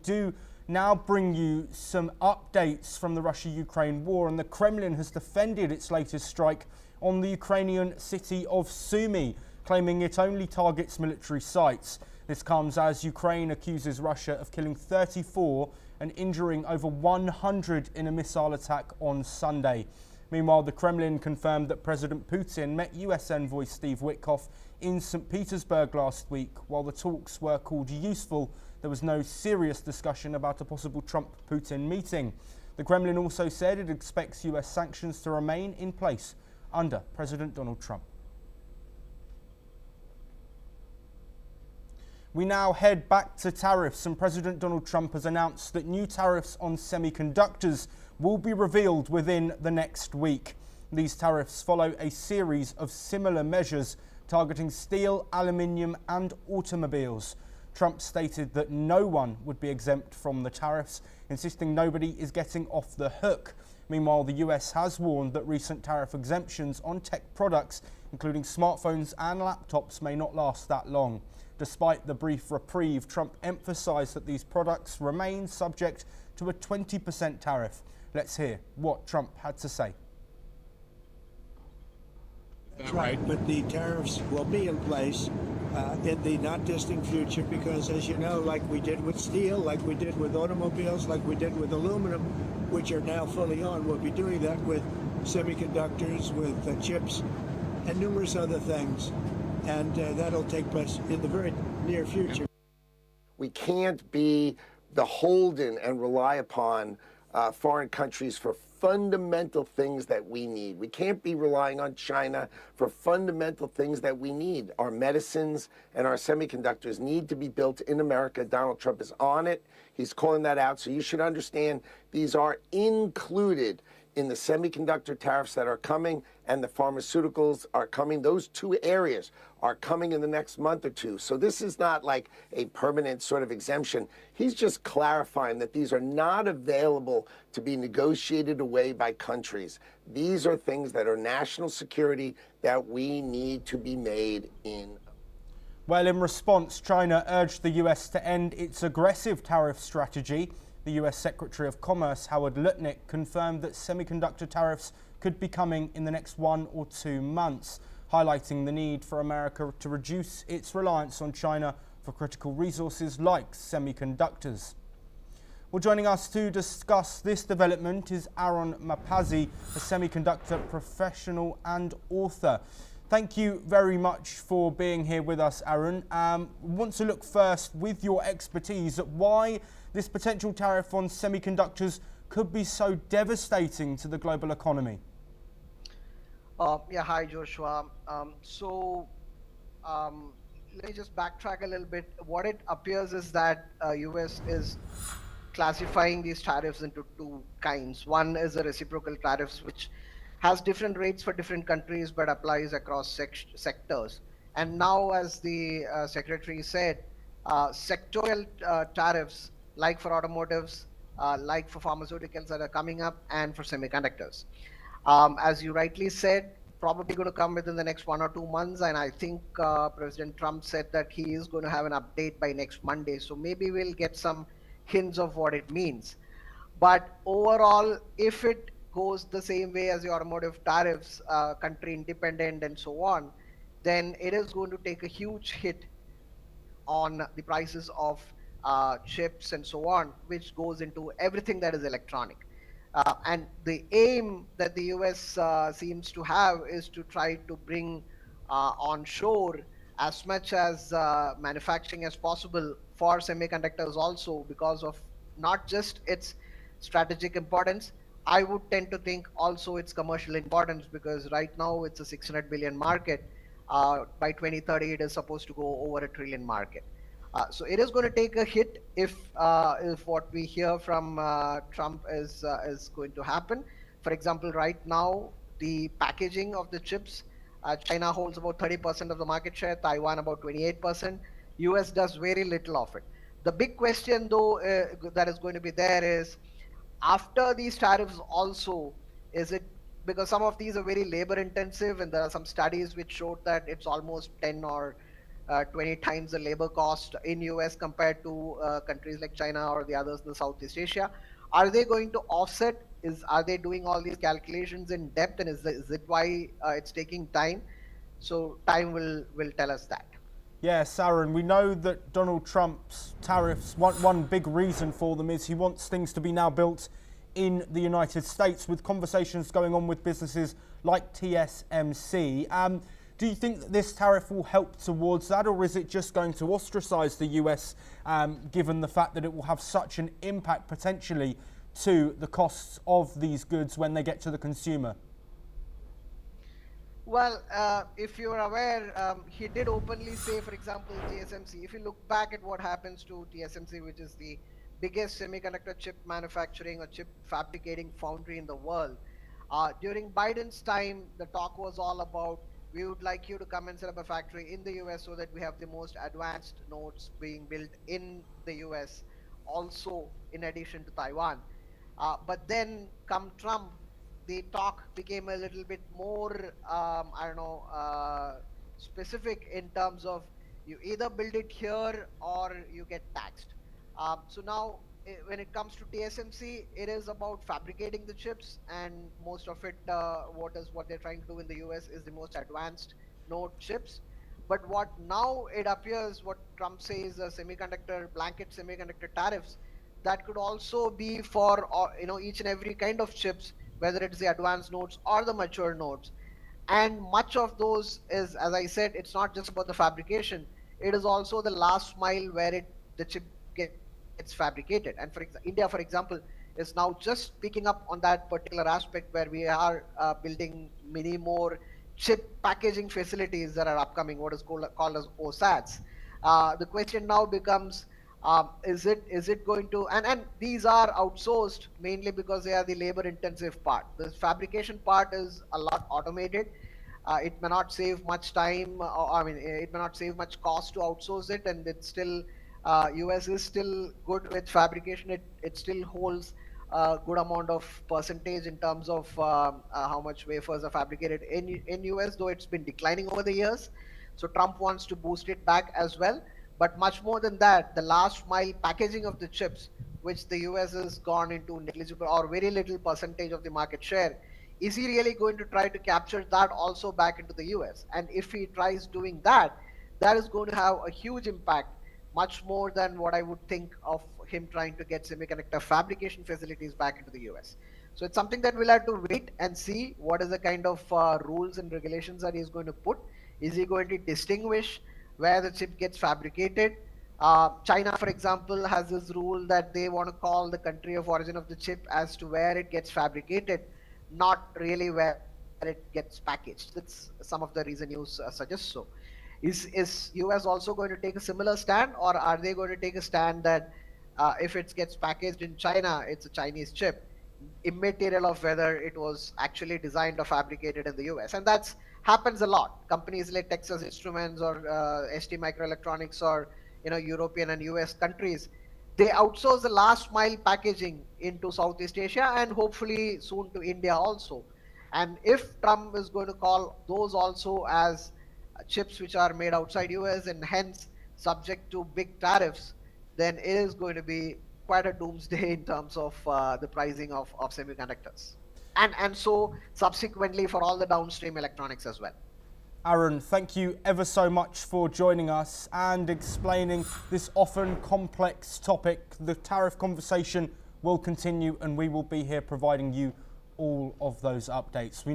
Do now bring you some updates from the Russia-Ukraine war, and the Kremlin has defended its latest strike on the Ukrainian city of Sumy, claiming it only targets military sites. This comes as Ukraine accuses Russia of killing 34 and injuring over 100 in a missile attack on Sunday. Meanwhile, the Kremlin confirmed that President Putin met US envoy Steve Witkoff in St. Petersburg last week. While the talks were called useful, there was no serious discussion about a possible Trump-Putin meeting. The Kremlin also said it expects US sanctions to remain in place under President Donald Trump. We now head back to tariffs, and President Donald Trump has announced that new tariffs on semiconductors will be revealed within the next week. These tariffs follow a series of similar measures targeting steel, aluminium and automobiles. Trump stated that no one would be exempt from the tariffs, insisting nobody is getting off the hook. Meanwhile, the US has warned that recent tariff exemptions on tech products, including smartphones and laptops, may not last that long. Despite the brief reprieve, Trump emphasized that these products remain subject to a 20% tariff. Let's hear what Trump had to say. That's right, but the tariffs will be in place in the not distant future because, as you know, like we did with steel, like we did with automobiles, like we did with aluminum, which are now fully on, we'll be doing that with semiconductors, with chips, and numerous other things. And that'll take place in the very near future. We can't be beholden and rely upon foreign countries for fundamental things that we need. We can't be relying on China for fundamental things that we need. Our medicines and our semiconductors need to be built in America. Donald Trump is on it. He's calling that out. So you should understand these are included in the semiconductor tariffs that are coming, and the pharmaceuticals are coming. Those two areas are coming in the next month or two. So this is not like a permanent sort of exemption. He's just clarifying that these are not available to be negotiated away by countries. These are things that are national security that we need to be made in. Well, in response, China urged the US to end its aggressive tariff strategy. The US Secretary of Commerce, Howard Lutnick, confirmed that semiconductor tariffs could be coming in the next 1 or 2 months, highlighting the need for America to reduce its reliance on China for critical resources like semiconductors. Well, joining us to discuss this development is Aaron Mapazi, a semiconductor professional and author. Thank you very much for being here with us, Aaron. Want to look first, with your expertise, at why this potential tariff on semiconductors could be so devastating to the global economy. Yeah, hi, Joshua. Let me just backtrack a little bit. What it appears is that US is classifying these tariffs into two kinds. One is the reciprocal tariffs, which has different rates for different countries but applies across sectors. And now, as the secretary said, sectorial tariffs, like for automotives, like for pharmaceuticals that are coming up, and for semiconductors. As you rightly said, probably going to come within the next 1 or 2 months, and I think President Trump said that he is going to have an update by next Monday, so maybe we'll get some hints of what it means. But overall, if it goes the same way as the automotive tariffs, country independent and so on, then it is going to take a huge hit on the prices of chips and so on, which goes into everything that is electronic. And the aim that the US seems to have is to try to bring onshore as much as manufacturing as possible for semiconductors also, because of not just its strategic importance. I would tend to think also its commercial importance, because right now it's a 600 billion market. By 2030, it is supposed to go over a trillion market. So it is going to take a hit if what we hear from Trump is going to happen. For example, right now, the packaging of the chips, China holds about 30% of the market share, Taiwan about 28%. US does very little of it. The big question, though, that is going to be there is, after these tariffs also, is it, because some of these are very labor intensive, and there are some studies which showed that it's almost 10 or 20 times the labor cost in US compared to countries like China or the others in the Southeast Asia. Are they going to offset? Are they doing all these calculations in depth, and is it why it's taking time? So time will tell us that. Yes, Aaron, we know that Donald Trump's tariffs, one big reason for them is he wants things to be now built in the United States, with conversations going on with businesses like TSMC. Do you think that this tariff will help towards that, or is it just going to ostracize the US, given the fact that it will have such an impact potentially to the costs of these goods when they get to the consumer? Well, if you're aware, he did openly say, for example, TSMC, if you look back at what happens to TSMC, which is the biggest semiconductor chip manufacturing or chip fabricating foundry in the world, during Biden's time, the talk was all about, we would like you to come and set up a factory in the US so that we have the most advanced nodes being built in the US, also in addition to Taiwan. But then come Trump, the talk became a little bit more, specific in terms of you either build it here or you get taxed. So now, when it comes to TSMC, it is about fabricating the chips, and most of it, what they're trying to do in the US is the most advanced node chips. But what now it appears, what Trump says, blanket semiconductor tariffs, that could also be for each and every kind of chips, whether it's the advanced nodes or the mature nodes. And much of those is, as I said, it's not just about the fabrication, it is also the last mile where the chip gets fabricated. And India, for example, is now just picking up on that particular aspect, where we are building many more chip packaging facilities that are upcoming, what is called as OSATs. The question now becomes, is it going to, and these are outsourced mainly because they are the labor intensive part. The fabrication part is a lot automated. It may not save much time, it may not save much cost to outsource it, and it's still, US is still good with fabrication. It still holds a good amount of percentage in terms of how much wafers are fabricated in US, though it's been declining over the years. So Trump wants to boost it back as well. But much more than that, the last mile packaging of the chips, which the US has gone into negligible or very little percentage of the market share, is he really going to try to capture that also back into the US? And if he tries doing that, that is going to have a huge impact, much more than what I would think of him trying to get semiconductor fabrication facilities back into the US. So it's something that we'll have to wait and see what is the kind of rules and regulations that he's going to put. Is he going to distinguish where the chip gets fabricated? China, for example, has this rule that they want to call the country of origin of the chip as to where it gets fabricated, not really where it gets packaged. That's some of the reason news suggests so. Is US also going to take a similar stand, or are they going to take a stand that if it gets packaged in China, it's a Chinese chip, immaterial of whether it was actually designed or fabricated in the US? And that's happens a lot. Companies like Texas Instruments or ST Microelectronics or European and US countries, they outsource the last mile packaging into Southeast Asia and hopefully soon to India also. And if Trump is going to call those also as chips which are made outside US and hence subject to big tariffs, then it is going to be quite a doomsday in terms of the pricing of semiconductors. And so subsequently for all the downstream electronics as well. Aaron, thank you ever so much for joining us and explaining this often complex topic. The tariff conversation will continue, and we will be here providing you all of those updates. We now